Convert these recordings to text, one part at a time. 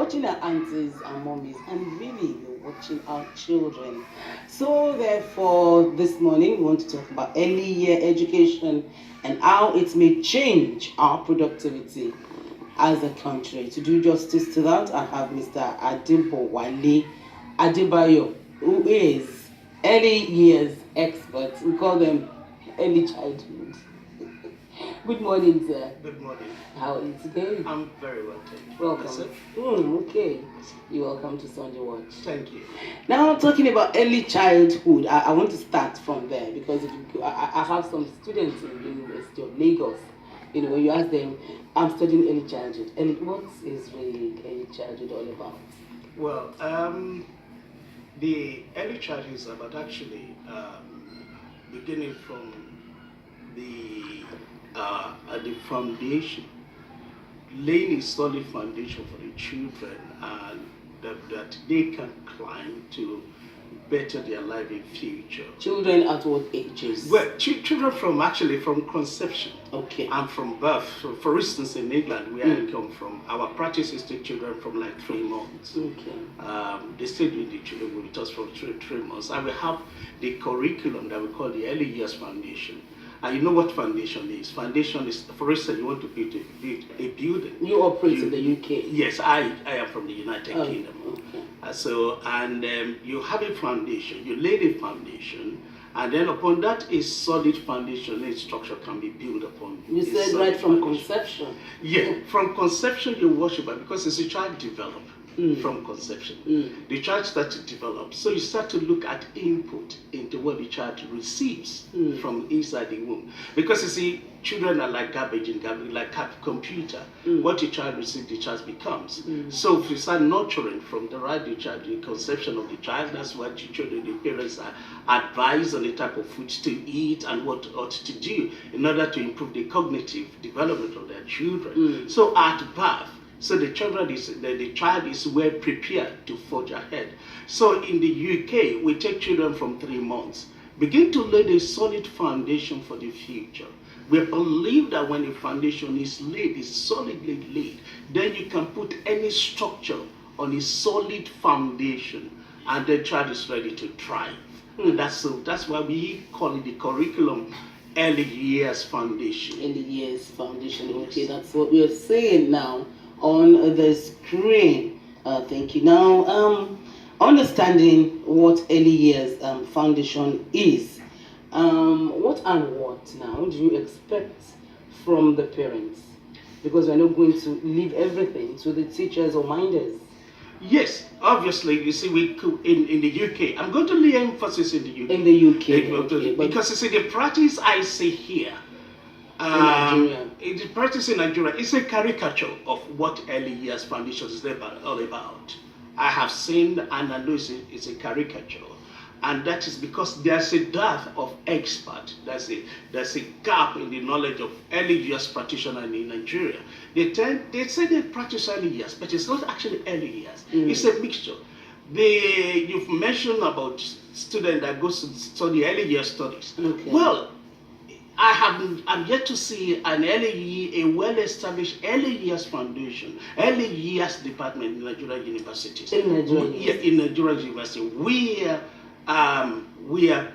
watching our aunties and mummies, and really you're watching our children. So therefore, this morning we want to talk about early year education and how it may change our productivity as a country. To do justice to that, I have Mr. Adebo Wale Adebayo, who is early years expert. We call them early childhood. Good morning, sir. Good morning. How is it going? I'm very well, thank you. Welcome. Myself? Okay. You're welcome to Sunday Watch. Thank you. Now, talking about early childhood, I want to start from there because if you, I have some students in the University of Lagos. You know, when you ask them, I'm studying early childhood. What is really early childhood all about? Well, the early childhood is about actually beginning from the foundation, laying a solid foundation for the children, and that they can climb to better their life in future. Children at what ages? Well, children from conception. Okay. And from birth. So for instance, in England, where I come from, our practice is to children from like 3 months. Okay. They stayed with the children with us for 3 months, and we have the curriculum that we call the Early Years Foundation. And you know what foundation is? Foundation is, for instance, you want to build a building. You operate in the UK? Yes, I am from the United Kingdom. Okay. You have a foundation, you lay the foundation, and then upon that a solid foundation, a structure can be built upon. You said right from conception? Yeah, from conception you worship, because it's a child develop. From conception. The child starts to develop. So you start to look at input into what the child receives from inside the womb. Because you see, children are like garbage in garbage, like a computer. What the child receives, the child becomes. So if you start nurturing from the child, the conception of the child, that's what the children, the parents are advised on the type of food to eat and what ought to do in order to improve the cognitive development of their children. So at birth, so the child is well prepared to forge ahead. So in the UK, we take children from 3 months, begin to lay a solid foundation for the future. We believe that when the foundation is laid, is solidly laid, then you can put any structure on a solid foundation, and the child is ready to thrive. And that's why we call it the curriculum Early Years Foundation. Early Years Foundation. Okay, yes. That's what we are saying now on the screen. Thank you. Now, understanding what early years foundation is, what now do you expect from the parents? Because we're not going to leave everything to the teachers or minders. Yes, obviously, you see, in the UK, I'm going to lay emphasis in the UK. In the UK, because you see, the practice I see here, the practice in Nigeria is a caricature of what Early Years Foundation is all about. I have seen and I know it's a caricature, and that is because there's a dearth of experts. There's a gap in the knowledge of early years practitioners in Nigeria. They say they practice early years, but it's not actually early years. It's a mixture. You've mentioned about students that go to study early years studies. Okay. Well, I'm yet to see a well-established early years foundation, early years department in Nigerian universities. In Nigerian in Nigerian university, where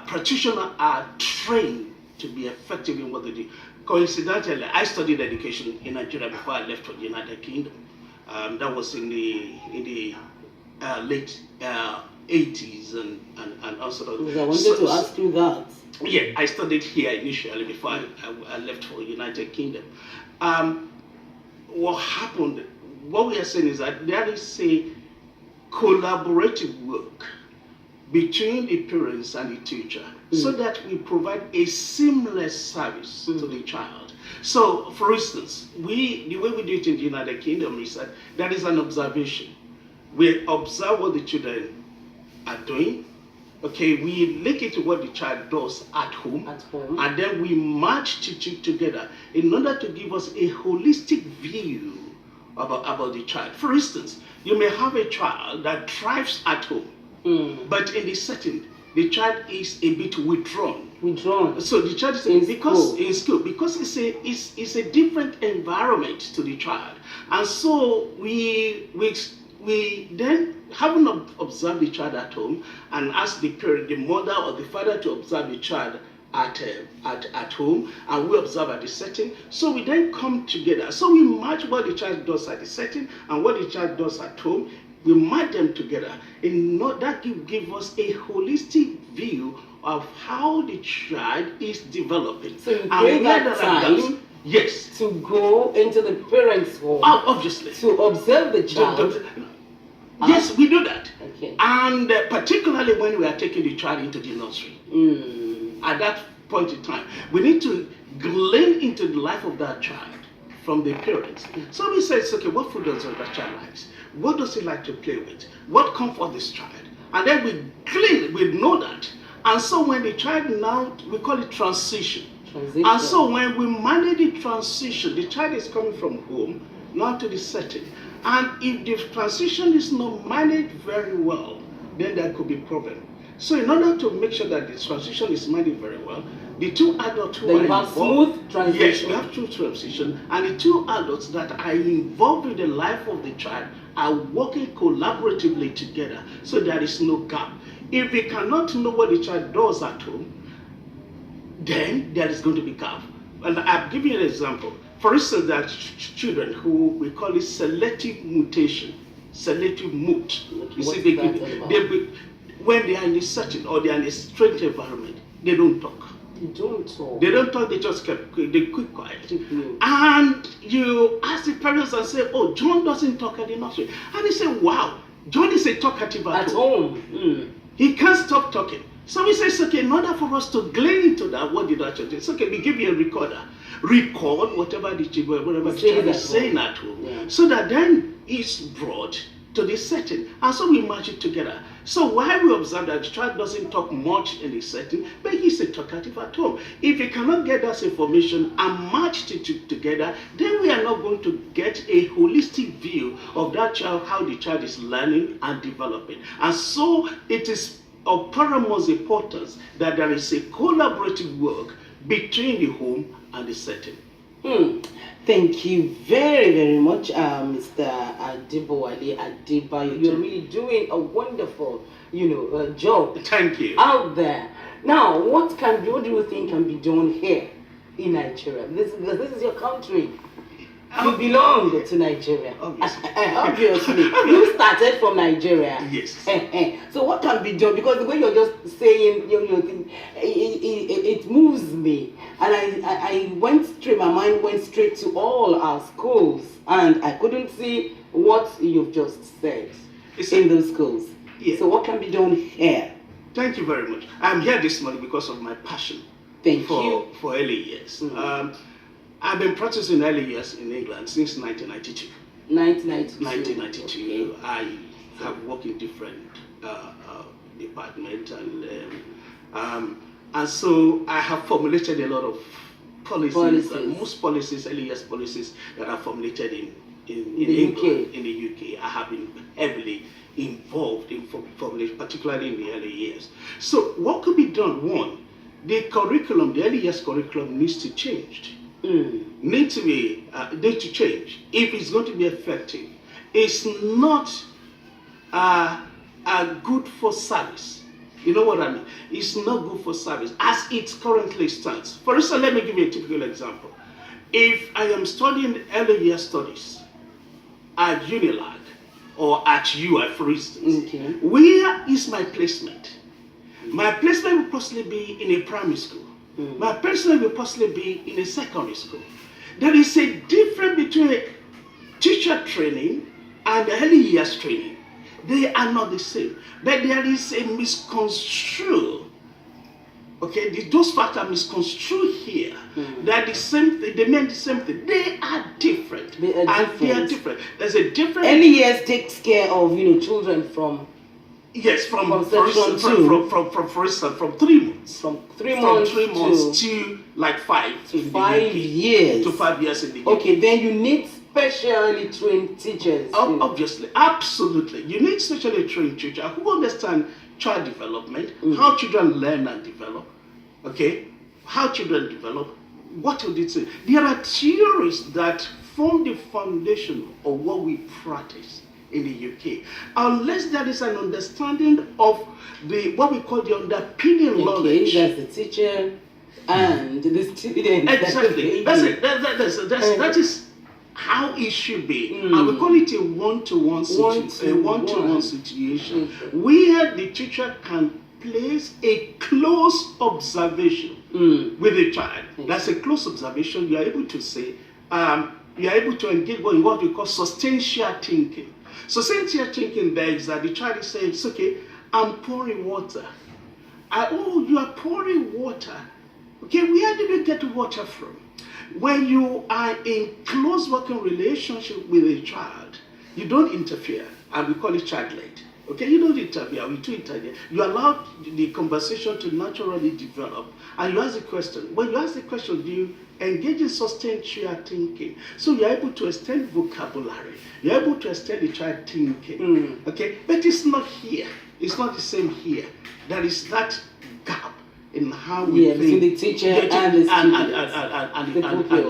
practitioners are trained to be effective in what they do. Coincidentally, I studied education in Nigeria before I left for the United Kingdom. That was in the late 80s and also. I wanted to ask you that. Yeah, I studied here initially before I left for United Kingdom. What happened, what we are saying is that there is a collaborative work between the parents and the teacher so that we provide a seamless service to the child. So, for instance, the way we do it in the United Kingdom is that there is an observation. We observe what the children are doing. Okay, we link it to what the child does at home, and then we match the two together in order to give us a holistic view about the child. For instance, you may have a child that thrives at home, but in the setting, the child is a bit withdrawn. Withdrawn. So the child is In because school. in school because it's a different environment to the child, and so we then having observed the child at home and ask the parent, the mother or the father, to observe the child at home, and we observe at the setting. So we then come together. So we match what the child does at the setting and what the child does at home. We match them together. In that give us a holistic view of how the child is developing. So you create that time. Yes. To go into the parents' home. Obviously. To observe the child. Yes, we do that. Okay. And particularly when we are taking the child into the nursery. At that point in time, we need to glean into the life of that child from the parents. So we say, okay, what food does that child likes? What does he like to play with? What comforts this child? And then we know that. And so when the child now, we call it transition. And so when we manage the transition, the child is coming from home now to the setting. And if the transition is not managed very well, then there could be problem. So in order to make sure that the transition is managed very well, the two adults who are involved, smooth transition. Yes, we have smooth transition, and the two adults that are involved in the life of the child are working collaboratively together, so there is no gap. If we cannot know what the child does at home, then there is going to be gap. And I'll give you an example. For instance, there are children who we call it selective mutation, selective moot. You see, when they are in a setting or they are in a strange environment, they don't talk. They don't talk, they just keep quiet. And you ask the parents and say, oh, John doesn't talk at the nursery. And they say, wow, John is a talkative at home. He can't stop talking. So we say, it's okay, in order for us to glean into that, what did that child do? It's okay, we give you a recorder. Record whatever the child is saying at home. So that then it's brought to the setting. And so we match it together. So while we observe that the child doesn't talk much in the setting, but he's a talkative at home. If we cannot get that information and match it together, then we are not going to get a holistic view of that child, how the child is learning and developing. And so it is of paramount importance that there is a collaborative work between the home and the setting. Thank you very, very much, Mr. Debo Ali Adebayo. You're really doing a wonderful, job. Thank you. Out there. Now, what do you think can be done here in Nigeria? Because this is your country. You belong to Nigeria. Obviously. You started from Nigeria. Yes. So what can be done? Because the way you're just saying, it moves me. And my mind went straight to all our schools. And I couldn't see what you've just said in those schools. Yeah. So what can be done here? Thank you very much. I'm here this morning because of my passion for early years. I've been practicing early years in England since 1992. 1992. Okay. I have worked in different departments, and so I have formulated a lot of policies. Most policies, early years policies that are formulated in England, in the UK. I have been heavily involved in formulation, particularly in the early years. So what could be done? One, the early years curriculum needs to change. Need to change if it's going to be effective. It's not good for service. You know what I mean? It's not good for service as it currently stands. For instance, let me give you a typical example. If I am studying early year studies at Unilag or at UI, for instance, where is my placement? My placement will possibly be in a primary school. My placement will possibly be in a secondary school. There is a difference between teacher training and early years training. They are not the same. But there is a misconstrue. Okay, those facts are misconstrued here. That the same thing, they mean the same thing. They are different. They are different. There's a difference. Early years takes care of children from. Yes, from 3 months. From 3 months to like 5 to 5 years. To 5 years in the UK. Okay, then you need specially trained teachers. Obviously, absolutely. You need specially trained teachers who understand child development, how children learn and develop, Okay, how children develop, what would it say? There are theories that form the foundation of what we practice in the UK. Unless there is an understanding of the what we call the underpinning knowledge. That's the teacher and the student. Exactly. That's it. That is how it should be. And we call it a one-to-one situation where the teacher can place a close observation with the child. That's a close observation. You are able to say, you are able to engage in what we call substantial thinking. Substantial thinking there is that the child is saying, it's okay, I'm pouring water. Oh, you are pouring water. Okay, where did you get water from? When you are in close working relationship with a child, you don't interfere, and we call it child-led. Okay, you don't interfere, we do interfere. You allow the conversation to naturally develop, and you ask the question. When you ask the question, do you engage in substantial thinking? So you're able to extend vocabulary, you're able to extend the child thinking. Okay, but it's not here. It's not the same here. There is that gap in how we think between the teacher and the students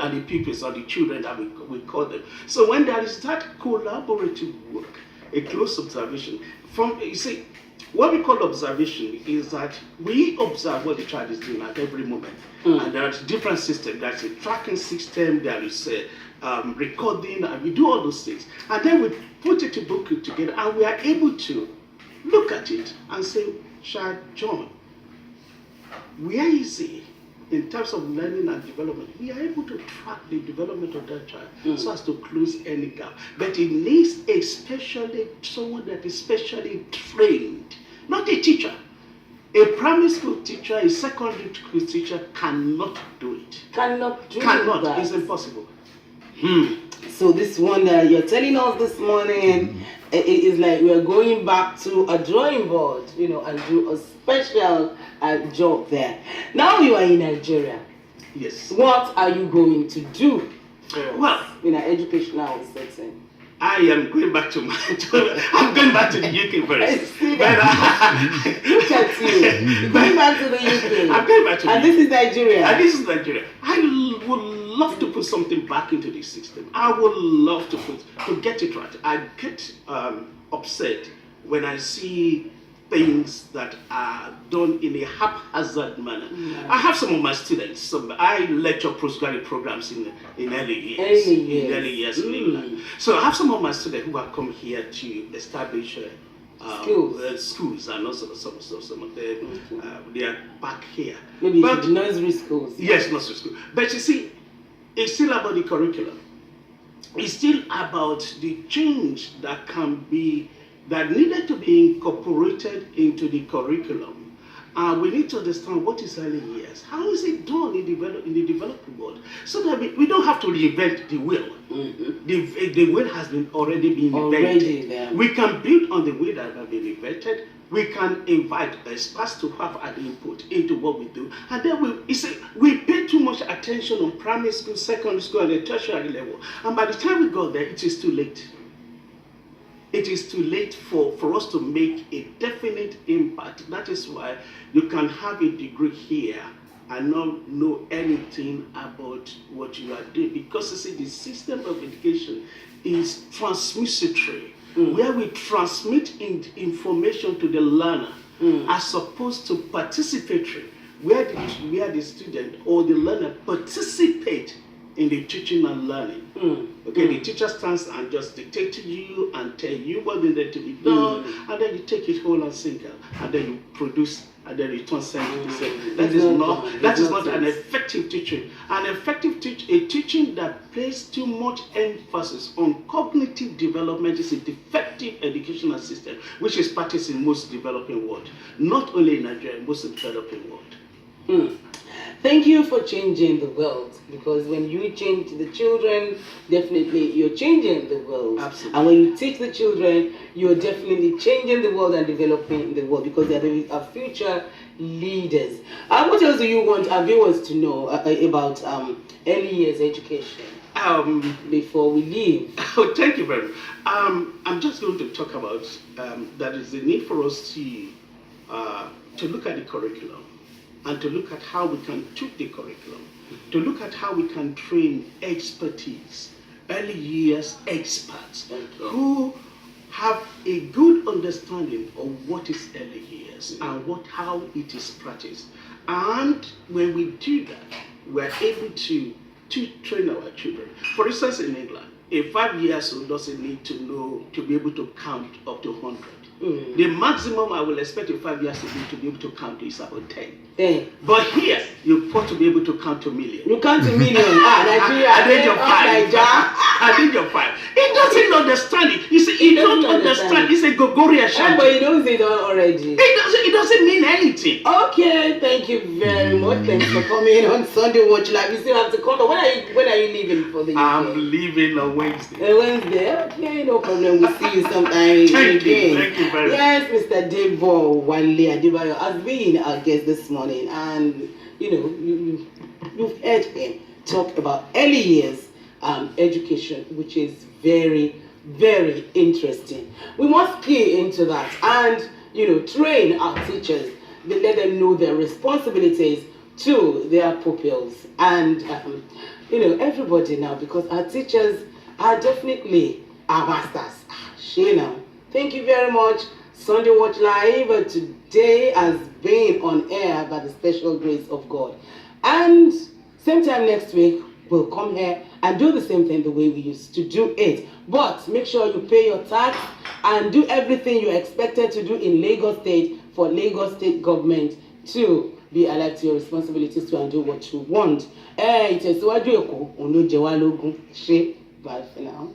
and the pupils or the children that we call them. So when there is that collaborative work, a close observation, you see, what we call observation is that we observe what the child is doing at every moment. And there are different systems. There's a tracking system, there is a recording, and we do all those things. And then we put it together, and we are able to look at it and say, Child John, where is he in terms of learning and development? We are able to track the development of that child so as to close any gap. But it needs someone that is specially trained, not a teacher. A primary school teacher, a secondary school teacher cannot do it. Cannot. It's impossible. So this one that you're telling us this morning, it is like we are going back to a drawing board, and do a special job there. Now you are in Nigeria. Yes. What are you going to do? Well, in an educational setting. I am going back to I'm going back to the UK first. Look at you. Going back to the UK. I'm going back to and this is Nigeria. And this is Nigeria. I would love to put something back into the system. I would love to get it right. I get upset when I see things that are done in a haphazard manner. I have some of my students. I lecture postgraduate programs in early years. In early years in England. So I have some of my students who have come here to establish schools, and also some of them they are back here. Maybe nursery schools. Yes, nursery school. But you see, it's still about the curriculum. It's still about the change that needed to be incorporated into the curriculum. We need to understand what is early years. How is it done in the developing world? So that we don't have to reinvent the wheel. The wheel has already been invented. We can build on the wheel that has been invented. We can invite experts to have an input into what we do. And then we pay too much attention on primary school, secondary school, and the tertiary level. And by the time we go there, it is too late. It is too late for us to make a definite impact. That is why you can have a degree here and not know anything about what you are doing. Because you see, the system of education is transmissatory, where we transmit information to the learner as opposed to participatory, where the student or the learner participate in the teaching and learning. Okay, the teacher stands and just dictate to you and tell you what needs to be done, and then you take it whole and single, and then you produce, and then you turn something. That is not an effective teaching. An effective teaching that places too much emphasis on cognitive development is a defective educational system, which is practiced in most developing world, not only in Nigeria, most developing world. Thank you for changing the world, because when you change the children, definitely you're changing the world. Absolutely. And when you teach the children, you're definitely changing the world and developing the world, because they're our future leaders. What else do you want our viewers to know about early years education before we leave? Oh, thank you very much. I'm just going to talk about that is the need for us to look at the curriculum. and to look at how we can tweak the curriculum, to look at how we can train expertise, early years experts who have a good understanding of what is early years and how it is practiced. And when we do that, we're able to train our children. For instance, in England, a 5-year-old doesn't need to know to be able to count up to 100. The maximum I will expect a 5-year-old to be able to count is about 10. But here, you've got to be able to count to million. You count to million. Nigeria. I think you're 5. I think you're 5. He doesn't understand it. You see, he don't understand. It's a Gogorian chant. But he knows it already. It doesn't mean anything. Okay, thank you very much. Thanks for coming on Sunday Watch Live. You still have to come. When are you leaving for the UK? I'm leaving on Wednesday. Wednesday? Okay, no problem. We'll see you sometime Thank you very much. Yes, Mr. Debo Wale Adebayo has been our guest this morning, and you've heard him talk about early years education, which is very, very interesting. We must key into that and train our teachers. Let them know their responsibilities to their pupils and everybody now, because our teachers are definitely our masters. Shana, thank you very much. Sunday Watch Live today has been on air by the special grace of God. And same time next week, we'll come here and do the same thing the way we used to do it. But make sure you pay your tax and do everything you're expected to do in Lagos State for Lagos State government to be alive to your responsibilities to and do what you want. Bye for now.